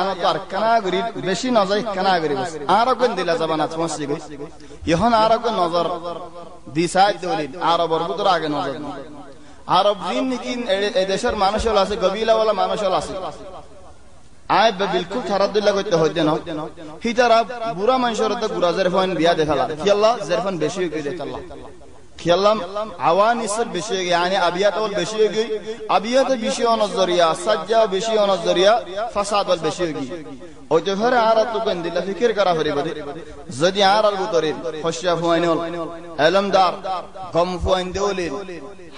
ইয়ানত আর কানা গরি বেশি নজর কানা গরি আরব কোন দিলা জামানাত পৌঁছে গই এখন আরব কোন নজর দিসাই দলিল আরবর ভিতর আগে নজর আরব জিন নিকিন এই দেশের মানুষ হল আছে কবিলাওয়ালা মানুষ হল আছে আয় বিলকুল তারাদুল্লাহ করতে হইতে না হিতারা বুড়া মানুষের তো গুরা জেরফান বিয়া দেখালা কি আল্লাহ জেরফান বেশি হয়ে গেছে আল্লাহ খেলাম আওয়ানিসের বেশি হয়ে গিয়ে মানে আবিয়াত বেশি হয়ে গই আবিয়াত বেশি অনজরিয়া সাজ্জা বেশি অনজরিয়া ফাসাদ বেশি হয়ে গই ওইতে ঘরে আর তো কোন দিলা ফিকির করা হরিব যদি আর আল ভিতরে খশিয়া ফুয়াইনল এলমদার গম ফুয়াইন দেওলে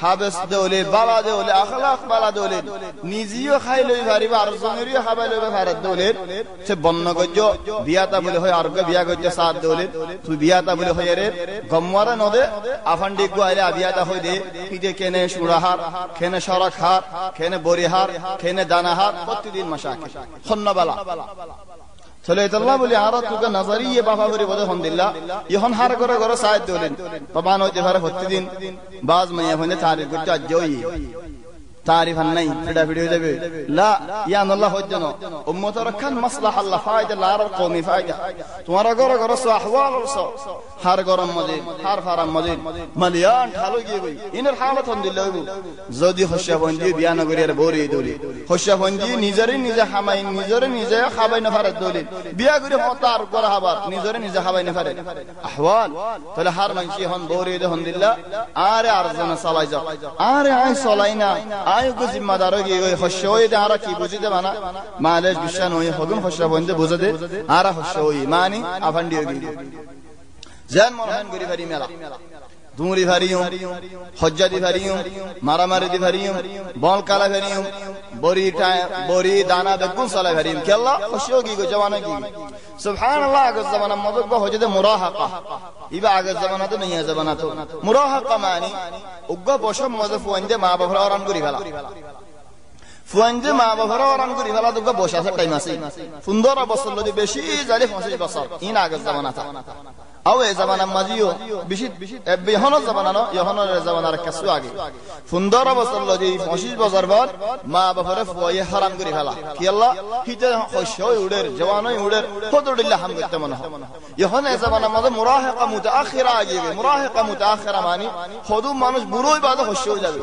হাবেস দেওলে বালা দেওলে আখলাক বালা দেওলে নিজেও খাই লই পারিব আর জনেরিও খাবাই লইবে ভারত দেওলে সে বন্ন গজ্জ বিয়াতা বলে হয় আর বিয়া গজ্জ সাত দেওলে তুই বিয়াতা বলে হয় রে গমওয়ারা নদে আফান্ডি গুয়াইলে আবিয়াতা হই দে হিতে কেনে সুরাহার কেনে সরাখার কেনে বরিহার কেনে দানাহার প্রতিদিন মাশাকি খন্নবালা চলে আল্লাহ বলি আর তুকে নজরিয়ে বাবা বলি বদে আলহামদুলিল্লাহ এখন হার করে করে সাইদ দিলেন বাবান হইতে পারে প্রতিদিন বাজ মাইয়া হইনে তারিফ করতে আজই তারিফ নাই ফিডা ফিডি হয়ে যাবে লা ইয়া আল্লাহ হজ্জন উম্মতের খান মাসলাহা আল্লাহ ফায়দা লার কওমি ফায়দা তোমার ঘরে ঘরে সো আহওয়াল সো হার গরম মজে হার ফারাম মজে মালিয়ান ঠালো গিয়ে গই ইনের হালত আলহামদুলিল্লাহ যদি খশিয়া বন্দি বিয়ান করিয়ার বরি দলি খশিয়া বন্দি নিজরে নিজে হামাই নিজরে নিজে খাবাই না ফারাত দলি বিয়া করে হতার করে হাবার নিজরে নিজে খাবাই না ফারে আহওয়াল তাহলে হার মানসি হন বরি দে আলহামদুলিল্লাহ আরে আরজনা চালাই যাও আরে আই চলাই না আয়ুকে জিম্মাদার হয়ে গই খশিয়া হই দে আরা কি বুঝিতে বানা মালেজ বিশান হই হগুন খশিয়া বন্দি বুঝে দে আরা খশিয়া হই মানি আফান্ডি হই জান মরহান গরি ভারি মেলা দুমরি ভারিয়ম হজ্জাদি ভারিয়ম মারামারি দি ভারিয়ম বল কালা ভারিয়ম বরি দানা বেগুন সালা ভারিয়ম কে আল্লাহ খুশিও কি গো জওয়ানা কি সুবহানাল্লাহ আগে জামানা মদক হজদে মুরাহাকা ইবা আগে জামানা তো নিয়া জামানা তো মুরাহাকা মানে উগ্গা বসম মজফ ওয়ান্দে মা বাবার আরাম করি ভালা ফুয়াইন্দে মা বাবার আরাম করি ভালা দুগ্গা বসার টাইম আছে 15 বছর লদি বেশি জালি 25 বছর ইন আগে জামানা তা আও এই জামানা মাজিও বেশি এহনো জামানা ন ইহনোর জামানার কাছে আগে 15 বছর লদি 25 বছর পর মা বাবারে ফুয়াই হারাম করি ফেলা কি আল্লাহ হিতে খশয় উড়ের জওয়ানই উড়ের কতদিল্লাহ হাম করতে মনে হয় ইহনো এই জামানা মাঝে মুরাহিকা মুতাআখিরা আগে মুরাহিকা মুতাআখিরা মানে খদু মানুষ বুড়োই বাদে খশয় হয়ে যাবে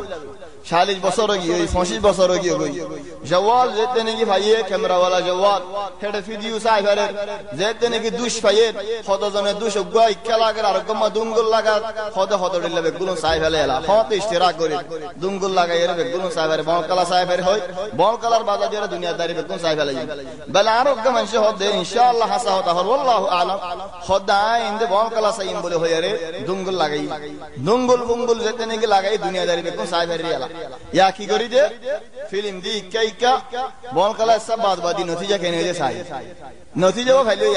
40 বছর গিয়ে 25 বছর গিয়ে গই জওয়াল যেতে নাকি ভাইয়ে ক্যামেরা वाला জওয়াল হেড ভিডিও সাইবারে যেতে নাকি দুশ ভাইয়ে কতজনের দুশ গই খেলাগের আর গম্মা দুঙ্গুল লাগা কত দিলে বেগুলো সাইবালে এলা কত ইশতেরাক করে দুঙ্গুল লাগাই এর বেগুলো সাইবারে বলকালা সাইবারে হয় বলকালার বাজারে দুনিয়াদারি বেগুলো সাইবালে বলে আর গম্মা সে হদে ইনশাআল্লাহ হাসা হতা হল আল্লাহু আলাম খোদাই ইনদে বলকালা সাইম বলে হয় রে দুঙ্গুল লাগাই দুঙ্গুল যেতে নাকি লাগাই দুনিয়াদারি বেগুলো সাইবারে এলা या की करी दे फिल्म दी क्या बॉल कला सब बादी नतीजा कहने दे साई नतीजा वो फैले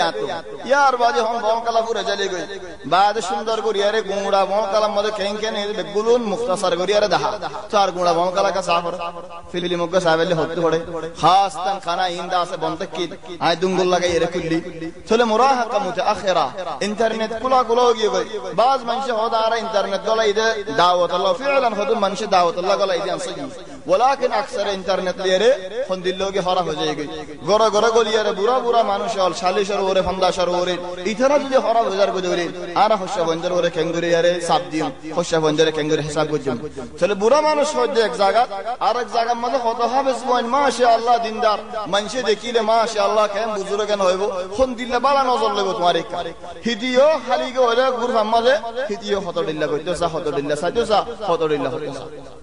यार बाजे हम बॉल कला पूरा चले गए बाद सुंदर को यारे गुंगड़ा बॉल कला मदे कहीं कहने बेगुलून मुख्तसर को यारे दहा चार गुंगड़ा बॉल कला का साफर फिल्म को सावेले होते पड़े खास तन खाना इंदा से बनते की आय दुंगुल लगा ये कुल्ली चले मुराहका मुतअखिरा इंटरनेट कुला होगी गई बाज मनशे होदा आ रहा इंटरनेट गला इधर दावत अल्लाह फिरलन खुद मनशे दावत अल्लाह गला इधर वलाकिन अक्सर इंटरनेट लिये हम दिल्लों के हरा हो जाएगी गोरा गोरा गोलिया रे बुरा मानुष और शालिशर ओरे फंदाशर ओरे इतना तुझे हरा बाजार को जोरे आरा खुशा बंजर ओरे केंगुरी यारे साब दियो खुशा बंजर केंगुरी हिसाब को जम चले बुरा मानुष हो जाए एक जगह आर एक जगह मजे होता है बिस्मान माशाअल्लाह दिनदार मनशे देखिले माशाअल्लाह केम बुजुर्ग न होइबो हम दिल्ला बाला नजर लेबो तुम्हारे हिदियो खाली के ओरे गुरफा मजे हिदियो हतो दिल्ला को दोसा हतो दिल्ला सा दोसा हतो दिल्ला होता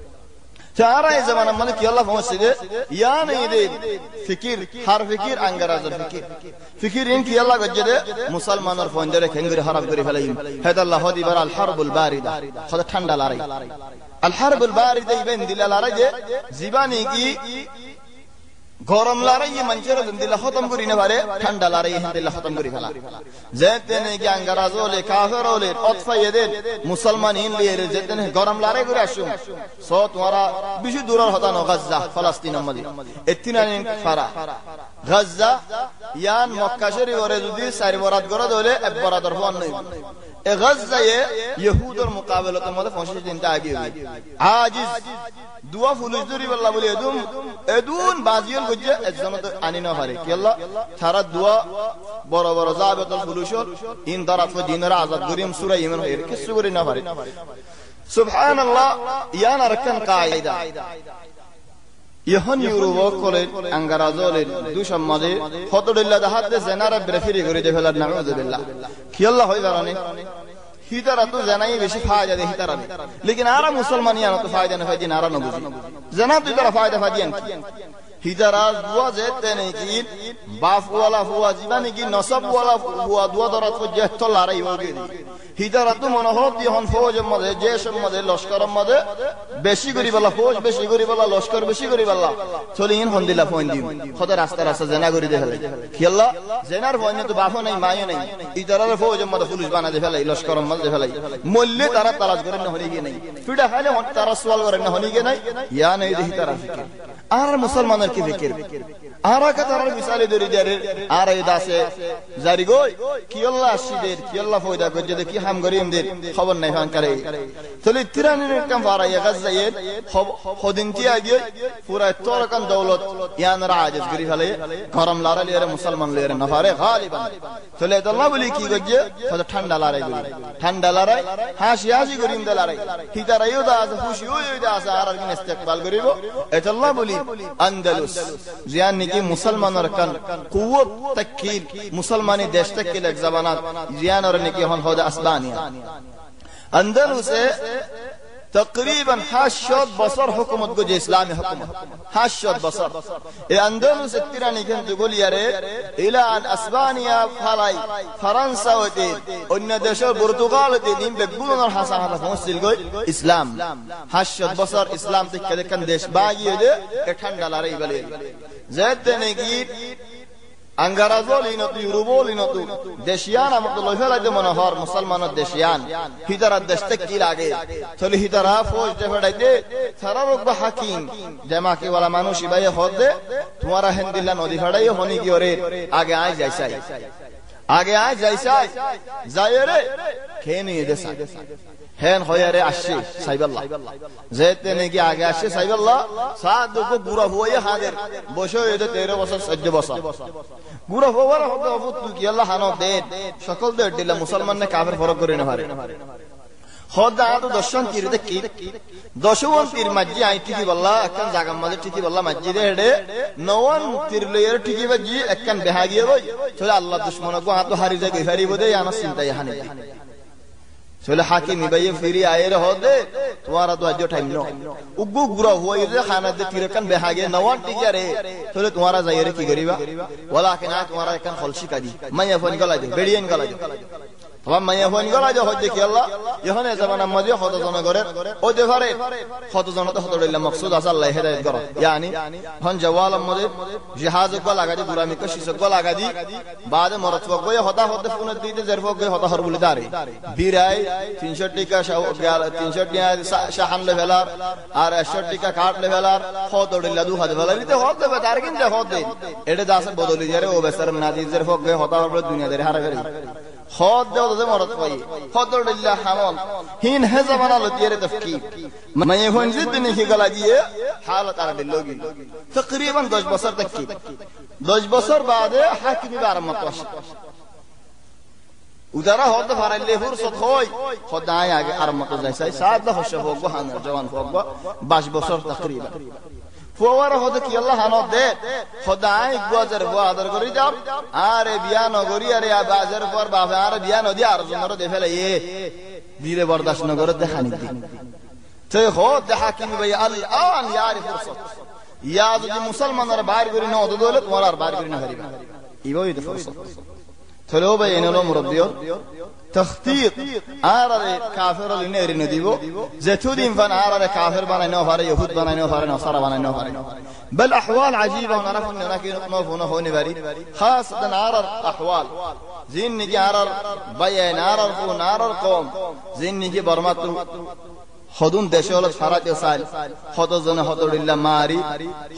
चारा इस ज़माने में कि अल्लाह फौज से या नहीं दे फिकिर हर फिकिर अंगराज़ फिकिर इन कि अल्लाह गज्जे मुसलमान और फौजरे खेंगरे हराम करी फलाईम है तो अल्लाह होती बरा अल हर्बुल बारिदा खुदा ठंडा ला रही अल हर्बुल बारिदा इबन दिला ला रही ज़िबानी की गरम ला रही है मंचर दिला खत्म करी ने बारे ठंडा ला रही है दिला खत्म करी फला जेते ने कि अंगराज़ो ले काफिरो ले अतफा ये दे मुसलमान इन लिए जेते ने गरम ला रही गुराशुम सो तुम्हारा बिशु दूर होता न गज़ा फ़लस्तीन मदी इतना ने फरा गज़ा यान मक्का शरीफ और जुदी सारी बरात गरा दोले अब बरात रफ़ान नहीं गज़ा ये यहूद और मुकाबले तो मतलब फौजी चिंता आगे हुई आजिज़ দুয়া ফুলুস ধরি বললা বলি এদুন বাজিয়ল গজ্জে একজন আনি না পারে কি আল্লাহ সারা দুয়া বড় বড় জাবেতল ফুলুসর ইন দারাত দিনরা আজাদ করিম সূরা ইমরান এর কিছু করি না পারে সুবহানাল্লাহ ইয়ান আরকান কায়দা ইহন ইউরোপ করে আঙ্গারাজলের দুসম্মাদে ফতদুল্লাহ হাতে জেনারা ব্রেফিরি করে দেফেলা নাউযুবিল্লাহ কি আল্লাহ হয় বারানি হিতারা তো জানাই বেশি ফায়দা দে হিতারা লেকিন আরা মুসলমানিয়ান তো ফায়দা না ফায়দা আরা না বুঝি জানা তো তারা ফায়দা ফাদিয়ান কি হিতারা দুয়া যেতে নেই কি বাপ ওয়ালা হুয়া জীবানি কি নসব ওয়ালা হুয়া দুয়া দরাত কো জেত লড়াই হবে হিতারা তো মনোহর দি হন ফৌজের মধ্যে জেশের মধ্যে লস্করের মধ্যে বেশি করি বলা ফৌজ বেশি করি বলা লস্কর বেশি করি বলা চলিন হন দিলা ফোন দিম খোদা রাস্তা রাস্তা জেনা করি দে ফেলে কি আল্লাহ জেনার ফোনে তো বাপও নাই মায়ও নাই হিতারা ফৌজের মধ্যে পুলিশ বানা দে ফেলে লস্করের মধ্যে ফেলে মল্লে তারা তালাশ করে না হনি গিয়ে নাই ফিডা খাইলে তারা সওয়াল করে না হনি গিয়ে নাই ইয়া নাই দে হিতারা ফিকির আর মুসলমানের কি ফিকির আর কাতার মিসালে দরি দেরে আর এই দাসে জারি গই কি আল্লাহ আসিদের কি আল্লাহ ফয়দা গজ্জে দে কি হাম গরিমদের খবর নাই ফান করে চলি তিরানির কাম ফারাইয়া গাজায়ের হদিনতি আগে পুরা তোরকান দৌলত ইয়ান রাজস গরি ফেলে গরম লারালি এর মুসলমান লের নফারে গালিবান চলে আল্লাহ বলি কি গজ্জে কত ঠান্ডা লারাই গরি ঠান্ডা লারাই হাসি হাসি গরিম দে লারাই হিতারাইও দাস খুশি হই দাস আর আরকিন ইস্তেকবাল করিব এত আল্লাহ বলি আন্দালুস জিয়ান কি মুসলমানের কান কুওয়াত তাকিল মুসলমানি দেশ তাকিল এক জামানাত জিয়ান আর নাকি হন হদা আসবানিয়া আন্দালুসে تقريبا 80 বছর হুকুমত গজে ইসলামী হুকুমত 80 বছর এই আন্দালুস তিরানি কিন্তু বলিয়ারে ইলা আন আসবানিয়া ফালাই ফ্রান্স হতে অন্য দেশের পর্তুগাল হতে নিম বেগুনের হাসানা পৌঁছিল গই ইসলাম 80 বছর ইসলাম থেকে দেখেন দেশ বাগিয়ে দে ঠান্ডা লড়াই বলে যেতে নাকি আঙ্গারাজল ইনতু ইউরোপল ইনতু দেশিয়ান আমত লইফালাইতে মনোহর মুসলমানের দেশিয়ান হিতারা দেশতে কি লাগে চলি হিতারা ফৌজ দে ফড়াইতে সারা রোগ হাকিম জামাকে ওয়ালা মানুষ ইবাই হদে তোমারা হিন্দিলা নদী ফড়াই হনি কি ওরে আগে আয় যাইছাই আগে আয় যাইছাই যায়রে খেনি দেশা হেন হয়ারে আসছে সাইবাল্লাহ যেতে নাকি আগে আসছে সাইবাল্লাহ সাদ কো বুড়া হয়ে হাদের বসে এতে 13 বছর 14 বছর বুড়া হওয়ার হতে অবুত কি আল্লাহ হানো দে সকল দে দিলা মুসলমাননে কাফের ফরক করে না পারে খোদা তো দর্শন কি রে কি দশওয়ান তীর মাঝি আই ঠিকই বল্লা একখান জায়গা মাঝে ঠিকই বল্লা মসজিদে হেডে নওয়ান তীর লয়ের ঠিকই বাজি একখান বেহা গিয়ে বই চলে আল্লাহ দুশমন গো হাত হারি যায় গইফারি বদে আনা চিন্তা ইহানি চলে হাকিম ইবাই ফিরি আয়ের হদে তোমারা তো আজও টাইম নো উগু গুরা হই যে খানা দে তিরকান বেহাগে নওয়ান টিকারে চলে তোমারা যাইরে কি করিবা ওলা কেনা তোমারা একখান খলসি কাদি মাইয়া ফোন গলা দে বেড়িয়েন গলা দে তখন মাইয়া ফোন গলা দে হদে কি আল্লাহ ইহনে জামানা মাঝে কত জন করে ও দে পারে কত জন তো কত দিলা মাকসুদ আছে আল্লাহ হেদায়েত করো ইয়ানি হন জওয়াল মদে জিহাজ গো লাগা দি দুরামি কো শিস গো লাগা দি বাদে মরত গো হতা হতে ফোন দিতে জরফ গো হতা হর বলি দারে বিরাই 300 টাকা 300 টাকা শাহান লেভেলার আর 100 টাকা কাট লেভেলার কত দিলা দু হাজার লেভেলার দিতে হতে হবে তার কিন্তু হতে এটা দাস বদলি যারে ও বেসার নাদি জরফ গো হতা হর দুনিয়া দারে হারা করে خود ده مرض فاي خضر لله حمل هين هذا من الله تيري تفكير ما يفون زدني في قلادية حالة على اللوجي تقريبا 2 بصر تكي 2 بصر بعد حاكمي بعرم مطوش ودرا هود فار اللي فرصة خوي خد عاي عرم مطوش زي ساعد له الشفوق وحنا الجوان فوق 22 بصر تقريبا ফোয়ার হতে কি আল্লাহ হানো দে খোদাই গোয়াজের ফোয়া আদর করি যাও আরে বিয়া নগরি আরে বাজার পর বাবা আরে বিয়া নদি আর জমর দে ফেলে এ দিলে বরদাস্ত নগর দেখানি দি তে খোদ হাকিম ভাই আল আন ইয়ারি ফুরসত ইয়া যদি মুসলমানরা বাইর করি না ওদ দলে তোমার আর বাইর করি না হারিবা ইবই দে ফুরসত চলো ভাই এনলো মুরব্বিয়র تخطيط آرى كافر لنير نديبو زتودين فان آرى كافر بنا نوفر يهود بنا نوفر نصارى بنا نوفر بل أحوال عجيبة ونعرف أن هناك نطمف ونهون بري خاصة آرى أحوال زين نجي آرى بيان آرى القوم آرى القوم زين نجي برمتو خدون دشولت فرات يسال خدوزن خدور الله ماري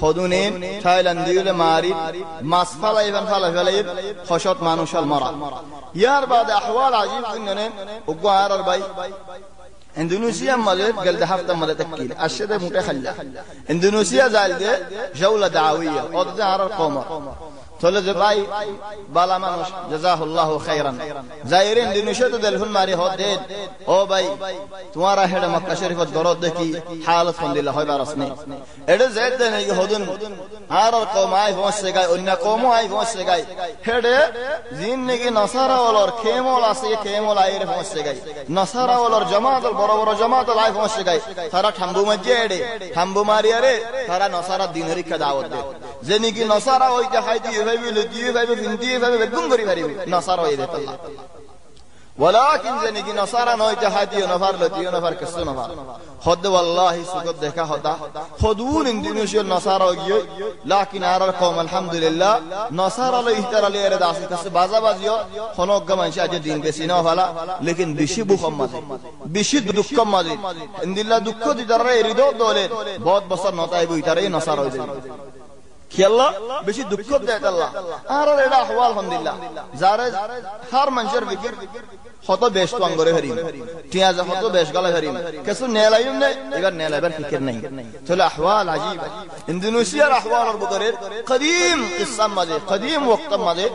خدونين تايلانديول ماري مسفلا يفن فلا فلايب خشوت مانوش المرا يار بعد أحوال عجيب إننا وقوار الباي اندونيسيا مدد قال ده هفته مدد تكيل الشده متخلى اندونيسيا زالده جوله دعويه او ده القمر تقول له باي بالا مانوش جزاه الله خيرا زائرين اندونيسيا تو دلفون ماري هو ديد او باي تمہارا ہیڈ مکہ شریف درود کی حالت فند اللہ ہوئی بارسنے ایڈ زید نے یہ ہودن ہر قوم آئی پہنچ سے گئے ان قوم آئی پہنچ سے گئے ہیڈ زین نے کی نصارا اور کھیمولا سے کھیمولا ایر پہنچ سے گئے نصارا اور جماعت بڑا بڑا جماعت آئی پہنچ سے گئے تھارا ٹھمبو مجے ایڈ ٹھمبو ماری ارے تھارا نصارا دینری کا دعوت دے زنی کی نصارا ہوئی کہ ہائی دی بي لديه بي بنتيه بي بغنغري بي نصارى ويدت الله ولكن زنيجي نصارى نوي جهادي نفر لديه نفر كسو نفر خد والله سقط دكا خدا خدون اندونيسيا النصارى وجي لكن ارى القوم الحمد لله نصارى له احترال لي رداس كس بازا بازيو خنوق گمنش اج دين بسينا فلا لكن بشي بخمد بشي دكم مازي ان الله دكو دي در يريدو دولت बहुत बसर नताई बुइतारे नصارى ويدي كيلا بشي دكوب ده الله أرى له أحوال الحمد لله زارج هر منشر بكر خطو بيشتو أنغوري هريم تيازا خطو بيش قال هريم كسر نيلا يومنا يبر نيلا يبر فكر نہیں تلا أحوال عجيبة اندونيسيا أحوال البقرير قديم قصة ماذا قديم وقت ماذا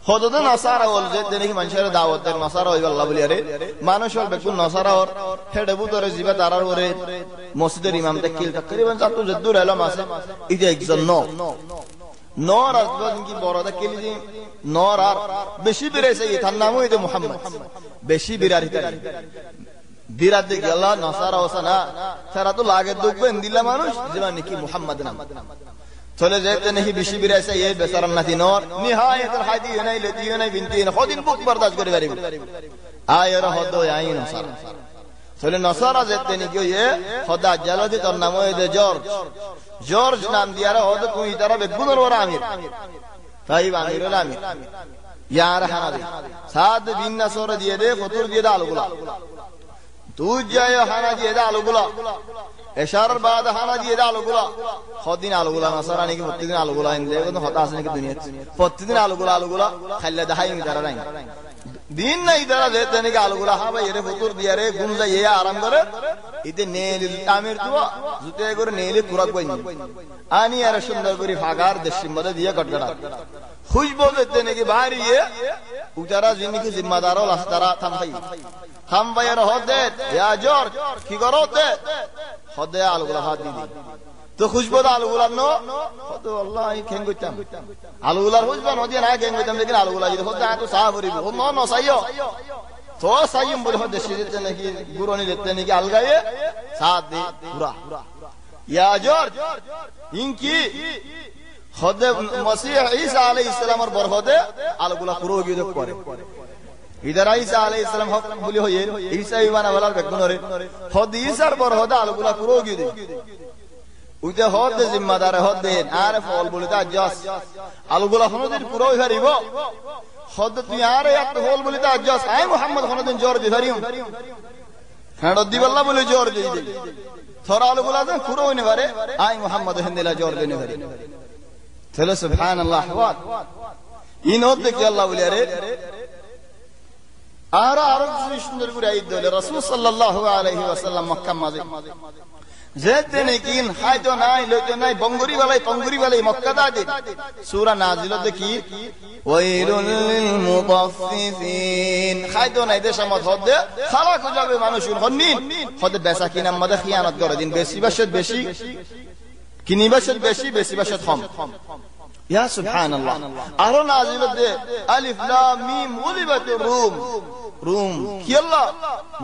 خودت نصارى ولزت دنيك منشر دعوت در نصارى والله بلياره مانوش والبكون نصارى اور هدبو در زيبة دارار وره مسجد الإمام تكيل تقريبا زاتو زدور على ماسه إذا إكزن نور أزبط إنكي بورا تكيل دي نور بشي برسي يتنامو إذا محمد بشي براري تري বিরাট দেখি আল্লাহ নসারা হোসেনা তারা তো লাগে দুঃখ দিলা মানুষ যেমন নাকি মুহাম্মদ নাম চলে যেতে নাকি বেশি বিরাইছে এই বেচারার নাতি নর নিহায়াতুল হাদি নাই লতি নাই বিনতি খদিন বুক বরদাস্ত করে পারিব আয়রা হদ আই নসারা চলে নসারা যেতে নাকি এ খোদা জালাদি তোর নাম হইছে জর্জ জর্জ নাম দিয়ারা হদ তুই তারা বেগুনের ওরা আমির তাই আমিরুল আমির ইয়ার হানাদি সাদ বিন নাসর দিয়ে দে ফতুর দিয়ে দে আলগুলা তুই যায় হানা দিয়ে দে আলগুলা এশারার বাদ হানা দিয়ে দে আলগুলা খদিন আলগুলা নাসারা নাকি প্রতিদিন আলগুলা ইনদে কোন হতা আছে নাকি দুনিয়াতে প্রতিদিন আলগুলা খাইলা দেখাই নি তারা নাই দিন নাই তারা যেতে নাকি আলগুলা হা ভাই এরে ফতুর দিয়ে রে গুন যায় এ আরাম করে ইতে নেল আমির তো জুতে করে নেলে কুরাক বইনি আনি আর সুন্দর করে ফাগার দেশির মধ্যে দিয়ে গটগড়া খুশবু যেতে নাকি বাড়িয়ে উতারা যিনি জিম্মাদার হল তারা থাম ভাইয়ের হদে ইয়া জর্জ কি করো দে হদে আলগুলা হাত দিদি তো খুশবু আলগুলা নো হদ আল্লাহ খেং কইতাম আলগুলার খুশবু নদী না খেং কইতাম लेकिन আলগুলা যদি হদে তো সাহাবরি ও নো সাইয়ো তো সাইয়ম বলে হদে সিজতে নাকি গুরনি দিতে নাকি আলগায়ে সাথ দে পুরা ইয়া জর্জ ইনকি খোদে মসিহ ঈসা আলাইহিস সালামের বরহদে আলগুলা পুরো গিয়ে করে ইদার ঈসা আলাইহিস সালাম হক বলি হয়ে ঈসা ইবানা ওয়ালার বেগুনরে খোদ ঈসার বরহদে আলগুলা পুরো গিয়ে উইতে হদে জিম্মাদার হদে আর ফল বলিতা জাস আলগুলা হনদিন পুরো হইরিব খোদ তুই আর এক ফল বলিতা জাস আই মুহাম্মদ হনদিন জোর দিহারিম হ্যাঁ দিবাল্লাহ বলে জোর দেই থরা আলগুলা পুরো হইনে পারে আই মুহাম্মদ হিন্দিলা জোর দেনে পারে তাহলে সুবহানাল্লাহ ওয়া ইনত দেখি আল্লাহ বলে আরে আর সুন্দর করে আইদ দলে রাসূল সাল্লাল্লাহু আলাইহি ওয়াসাল্লাম মক্কা মাঝে যেতে নাকি হাইতো নাই লইতো নাই বঙ্গুরি বালাই মক্কা দাদি সূরা নাজিল দেখি ওয়াইলুল লিল মুতাফফিফিন হাইতো নাই দেশে মত হদে খালা খুঁজাবে মানুষের হন্নিন হদে বেচা কিনা মধ্যে খিয়ানত করে দিন বেশি বাসত বেশি কিনি বাসত বেশি বেশি বাসত কম ইয়া সুবহানাল্লাহ আর নাজিল দে আলিফ লাম মিম গুলিবাতুর রুম কি আল্লাহ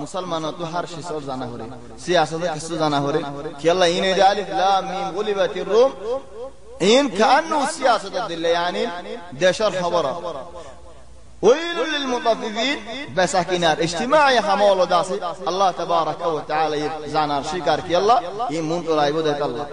মুসলমান তো হর শিসর জানা হরে সিয়াসত কিছু জানা হরে কি আল্লাহ ইনে দে আলিফ লাম মিম গুলিবাতুর রুম ইন কানু সিয়াসত দিল يعني দেশর খবর ويل للمطففين بساكنار اجتماعي حمول داسي الله تبارك وتعالى زانار شكر كي الله يمون طلعي بده الله